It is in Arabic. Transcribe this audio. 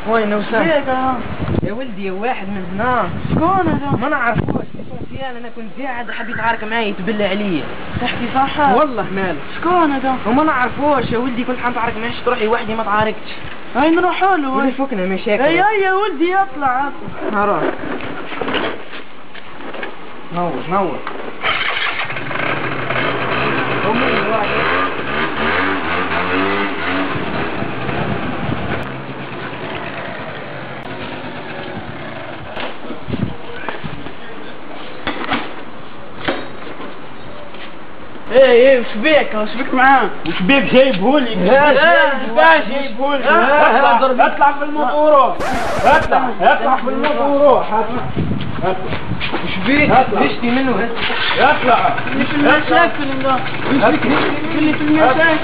وين وسام؟ فيك يا ولدي واحد من هنا. شكون هذا؟ ما نعرفوش فيان، انا كنت قاعد حاب يتعارك معايا يتبلى عليا. تحكي صح؟ والله مالك. شكون هذا؟ وما نعرفوش يا ولدي، كنت حاب نتعارك معاه تروحي وحدي ما تعاركتش. هاي نروحوا له. وين فكنا مشاكل. اي يا ولدي اطلع. هروح. نور نور. ايه وش بيك؟ وش بيك معاه؟ وش بيك جايبهولي؟ باش جايبهولي؟ اطلع في الموطور روح. اطلع في الموطور روح. وش بيك؟ تشتي منه اطلع اللي في المشاكل اللي في المشاكل.